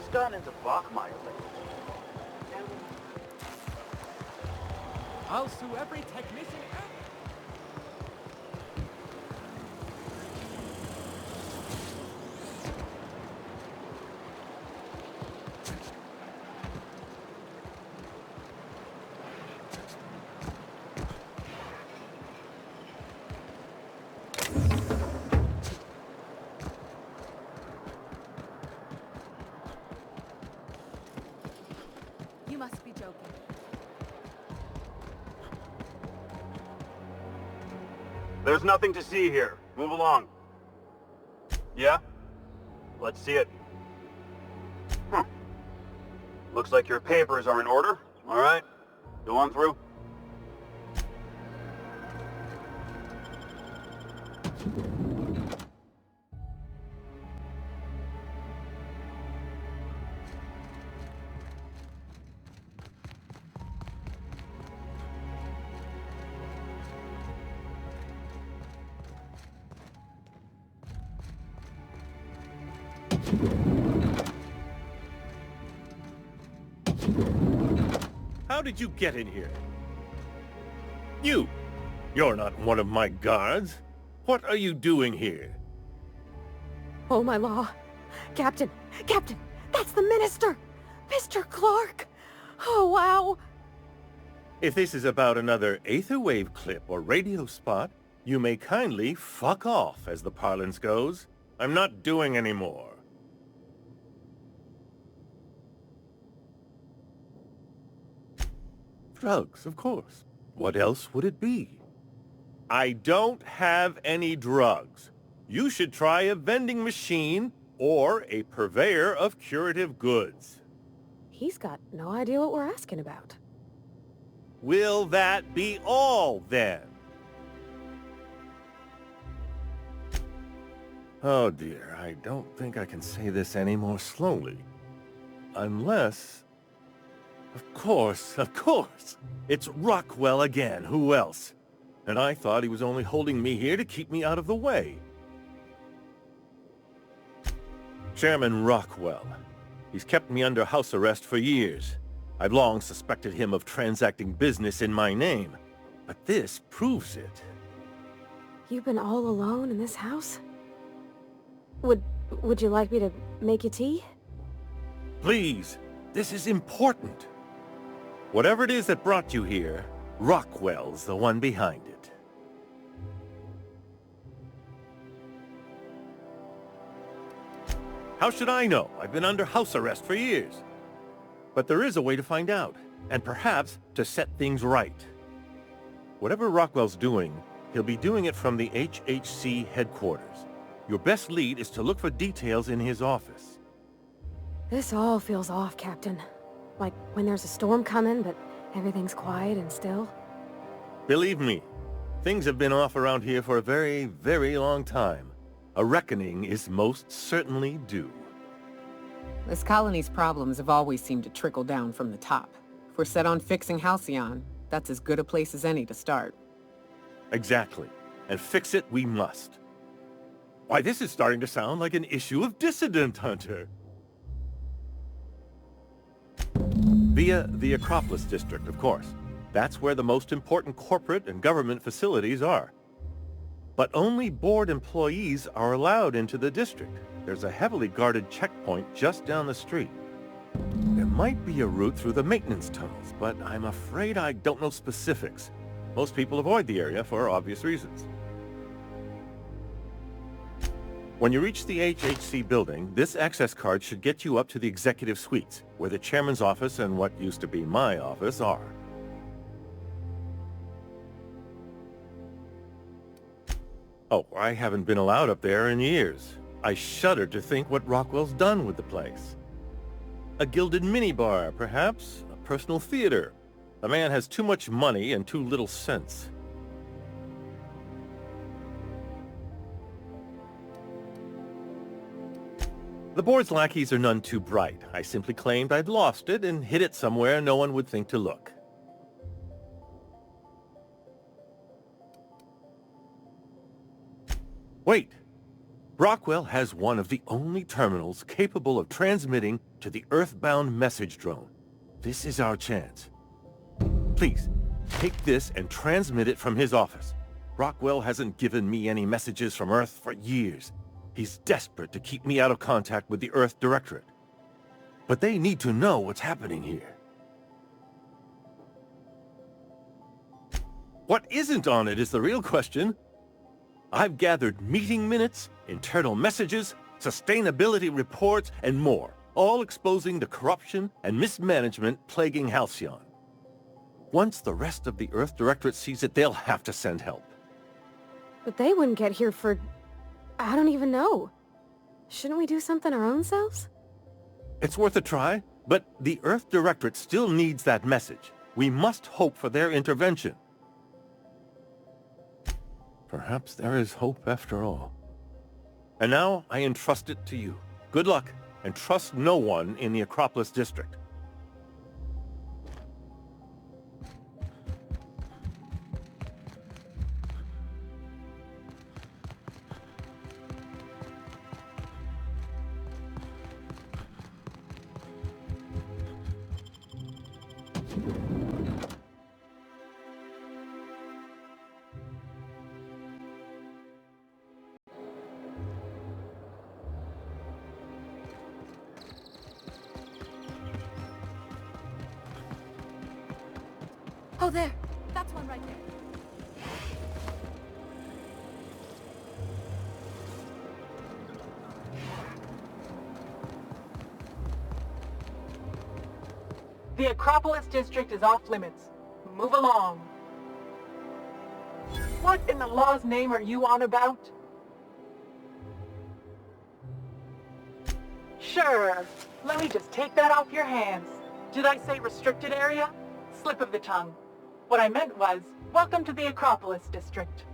What's gotten into Bachmeyer lately? I'll sue every technician ever. You must be joking. There's nothing to see here. Move along. Yeah? Let's see it. Looks like your papers are in order. All right. Go on through. How did you get in here? You're not one of my guards. What are you doing here? Oh, my law. Captain! Captain! That's the minister! Mr. Clark! Oh, wow! If this is about another Aetherwave clip or radio spot, you may kindly fuck off, as the parlance goes. I'm not doing any more. Drugs, of course. What else would it be? I don't have any drugs. You should try a vending machine or a purveyor of curative goods. He's got no idea what we're asking about. Will that be all, then? Oh dear, I don't think I can say this any more slowly. Unless... Of course! It's Rockwell again, who else? And I thought he was only holding me here to keep me out of the way. Chairman Rockwell. He's kept me under house arrest for years. I've long suspected him of transacting business in my name, but this proves it. You've been all alone in this house? Would you like me to make you tea? Please, this is important. Whatever it is that brought you here, Rockwell's the one behind it. How should I know? I've been under house arrest for years. But there is a way to find out, and perhaps to set things right. Whatever Rockwell's doing, he'll be doing it from the HHC headquarters. Your best lead is to look for details in his office. This all feels off, Captain. Like when there's a storm coming, but everything's quiet and still. Believe me, things have been off around here for a very, very long time. A reckoning is most certainly due. This colony's problems have always seemed to trickle down from the top. If we're set on fixing Halcyon, that's as good a place as any to start. Exactly. And fix it we must. Why, this is starting to sound like an issue of Dissident Hunter. Via the Acropolis District, of course. That's where the most important corporate and government facilities are. But only board employees are allowed into the district. There's a heavily guarded checkpoint just down the street. There might be a route through the maintenance tunnels, but I'm afraid I don't know specifics. Most people avoid the area for obvious reasons. When you reach the HHC building, this access card should get you up to the executive suites, where the chairman's office and what used to be my office are. Oh, I haven't been allowed up there in years. I shudder to think what Rockwell's done with the place. A gilded minibar, perhaps? A personal theater? The man has too much money and too little sense. The board's lackeys are none too bright. I simply claimed I'd lost it and hid it somewhere no one would think to look. Wait! Rockwell has one of the only terminals capable of transmitting to the Earthbound message drone. This is our chance. Please, take this and transmit it from his office. Rockwell hasn't given me any messages from Earth for years. He's desperate to keep me out of contact with the Earth Directorate. But they need to know what's happening here. What isn't on it is the real question. I've gathered meeting minutes, internal messages, sustainability reports, and more, all exposing the corruption and mismanagement plaguing Halcyon. Once the rest of the Earth Directorate sees it, they'll have to send help. But they wouldn't get here for... I don't even know. Shouldn't we do something our own selves? It's worth a try, but the Earth Directorate still needs that message. We must hope for their intervention. Perhaps there is hope after all. And now I entrust it to you. Good luck, and trust no one in the Acropolis District. Oh, there. That's one right there. The Acropolis District is off limits. Move along. What in the law's name are you on about? Sure. Let me just take that off your hands. Did I say restricted area? Slip of the tongue. What I meant was, welcome to the Acropolis District.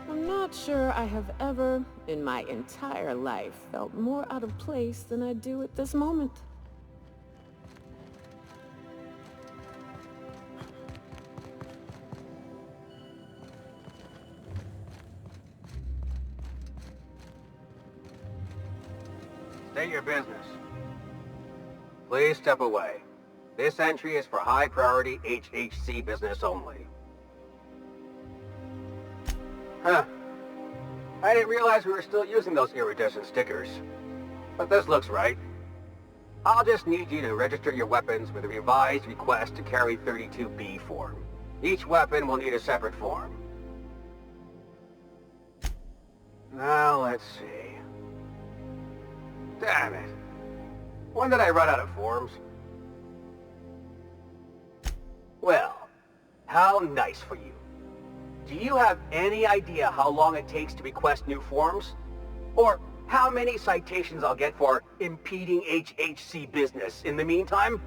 I'm not sure I have ever, in my entire life, felt more out of place than I do at this moment. State your business. Please step away. This entry is for high-priority HHC business only. Huh. I didn't realize we were still using those iridescent stickers. But this looks right. I'll just need you to register your weapons with a revised request to carry 32B form. Each weapon will need a separate form. Now, let's see. Damn it. When did I run out of forms? Well, how nice for you. Do you have any idea how long it takes to request new forms? Or how many citations I'll get for impeding HHC business in the meantime?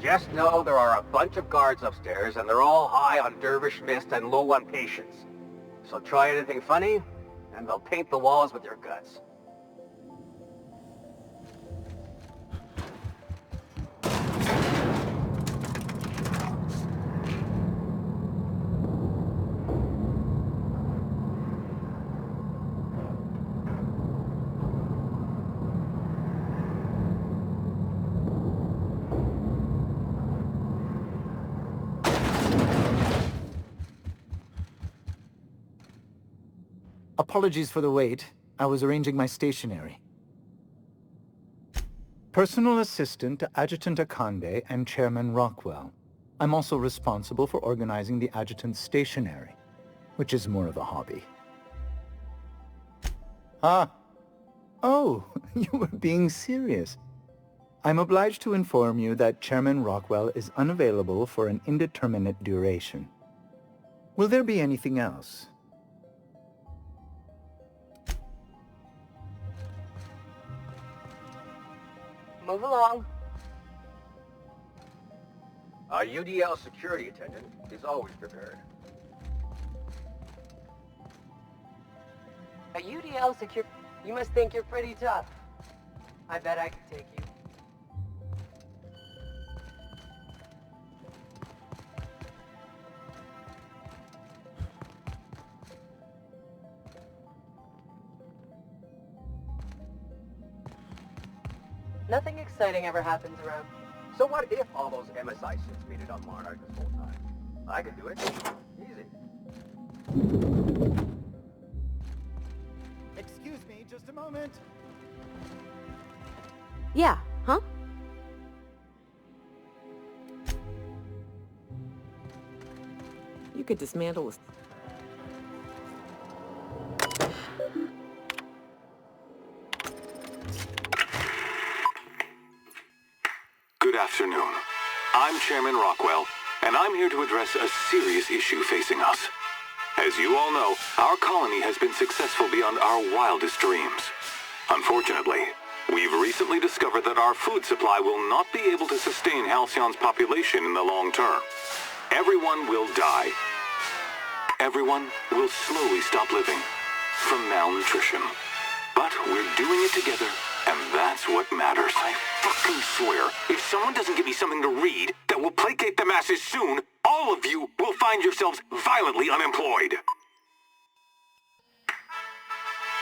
Just know there are a bunch of guards upstairs and they're all high on Dervish Mist and low on patience. So try anything funny, and they'll paint the walls with your guts. Apologies for the wait. I was arranging my stationery. Personal assistant to Adjutant Akande and Chairman Rockwell. I'm also responsible for organizing the adjutant's stationery, which is more of a hobby. Ah. Oh, you were being serious. I'm obliged to inform you that Chairman Rockwell is unavailable for an indeterminate duration. Will there be anything else? Move along. A UDL security attendant is always prepared. A UDL secure... You must think you're pretty tough. I bet I could take you. Nothing exciting ever happens around. So what if all those MSI suits made it on Monarch this whole time? I could do it. Easy. Excuse me, just a moment. Yeah, huh? You could dismantle a... Good afternoon. I'm Chairman Rockwell, and I'm here to address a serious issue facing us. As you all know, our colony has been successful beyond our wildest dreams. Unfortunately, we've recently discovered that our food supply will not be able to sustain Halcyon's population in the long term. Everyone will die. Everyone will slowly stop living from malnutrition. But we're doing it together, and that's what matters. I fucking swear, if someone doesn't give me something to read that will placate the masses soon, all of you will find yourselves violently unemployed.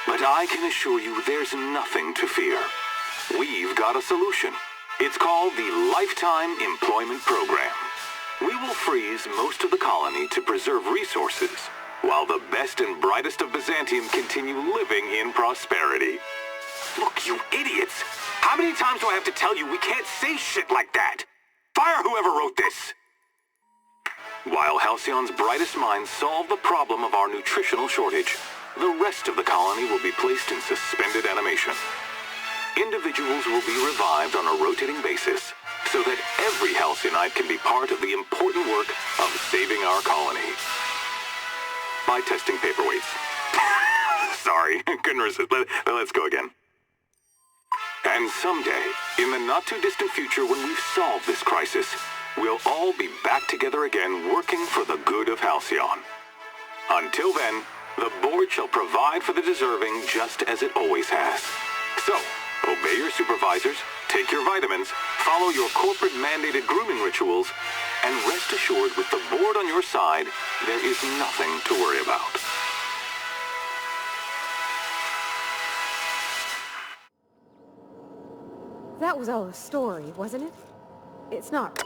But I can assure you there's nothing to fear. We've got a solution. It's called the Lifetime Employment Program. We will freeze most of the colony to preserve resources, while the best and brightest of Byzantium continue living in prosperity. Look, you idiots! How many times do I have to tell you we can't say shit like that? Fire whoever wrote this! While Halcyon's brightest minds solve the problem of our nutritional shortage, the rest of the colony will be placed in suspended animation. Individuals will be revived on a rotating basis, so that every Halcyonite can be part of the important work of saving our colony. By testing paperweights. Sorry, couldn't resist. Let's go again. And someday, in the not-too-distant future when we've solved this crisis, we'll all be back together again working for the good of Halcyon. Until then, the board shall provide for the deserving just as it always has. So, obey your supervisors, take your vitamins, follow your corporate-mandated grooming rituals, and rest assured with the board on your side, there is nothing to worry about. That was all a story, wasn't it? It's not.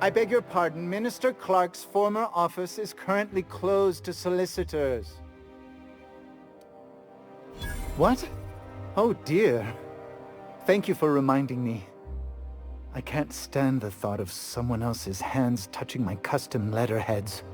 I beg your pardon, Minister Clark's former office is currently closed to solicitors. What? Oh dear. Thank you for reminding me. I can't stand the thought of someone else's hands touching my custom letterheads.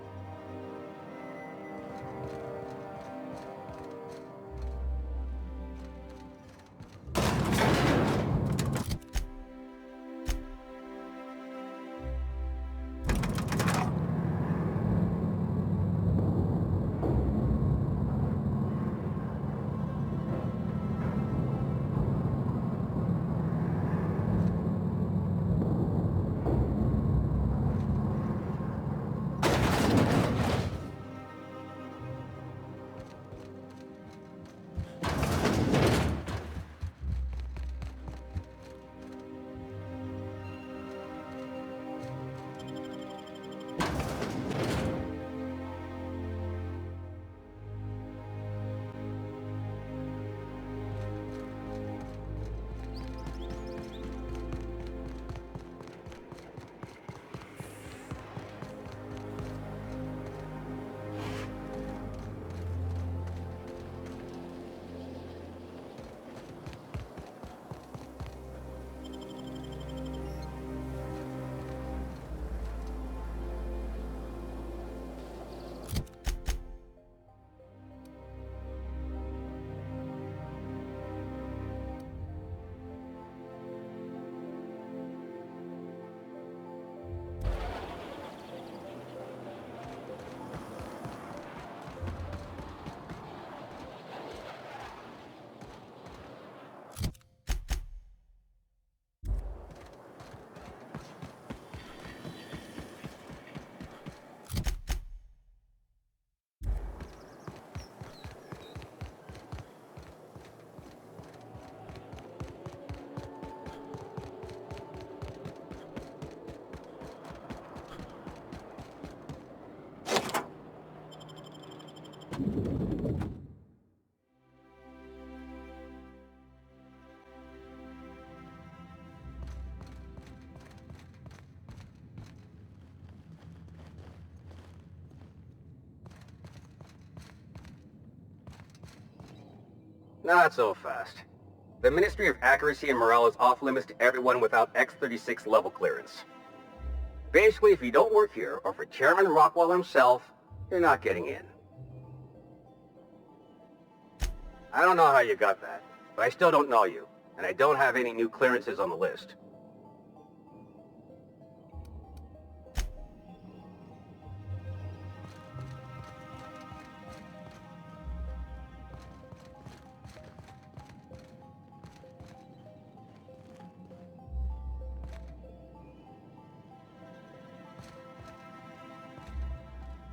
Not so fast. The Ministry of Accuracy and Morale is off limits to everyone without X-36 level clearance. Basically, if you don't work here, or for Chairman Rockwell himself, you're not getting in. I don't know how you got that, but I still don't know you, and I don't have any new clearances on the list.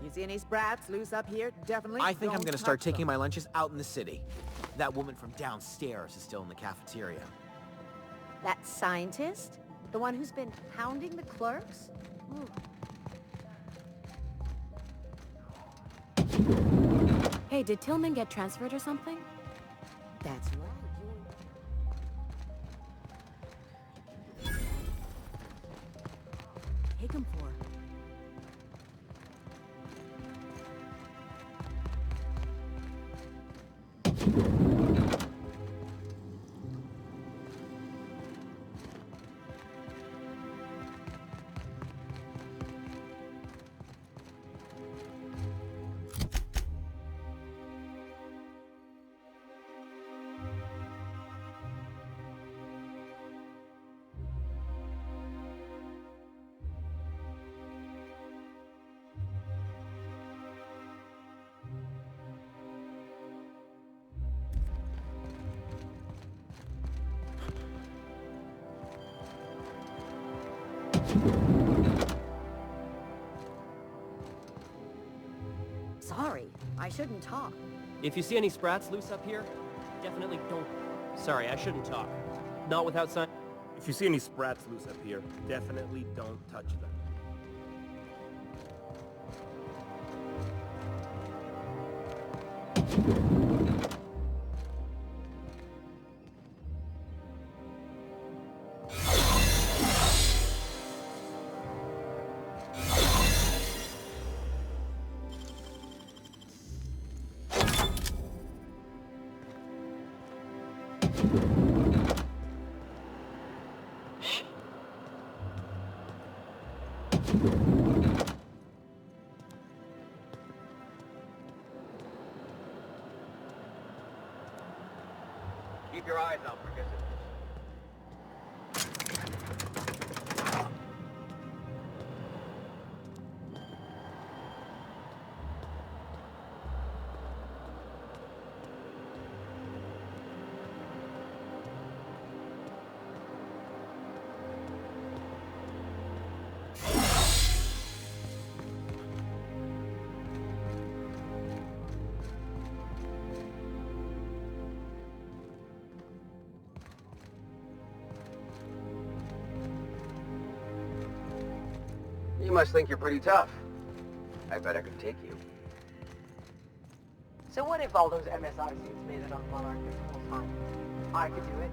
You see any sprats loose up here? Definitely. I think I'm don't gonna start touch taking them. my lunches out in the city. That woman from downstairs is still in the cafeteria. That scientist? The one who's been hounding the clerks? Ooh. Hey, did Tillman get transferred or something? That's right. Take him for. Sorry, I shouldn't talk. If you see any sprats loose up here, definitely don't... Sorry, I shouldn't talk. Not without sign... If you see any sprats loose up here, definitely don't touch them. Keep your eyes out for visitors. You must think you're pretty tough. I bet I could take you. So what if all those MSI suits made it on Monarch the whole time? I could do it.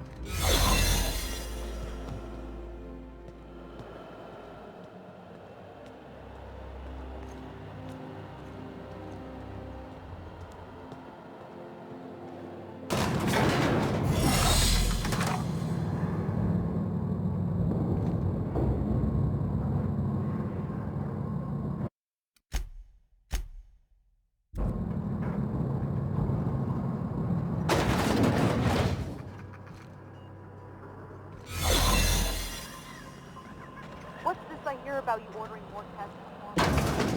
What's this I hear about you ordering more tests?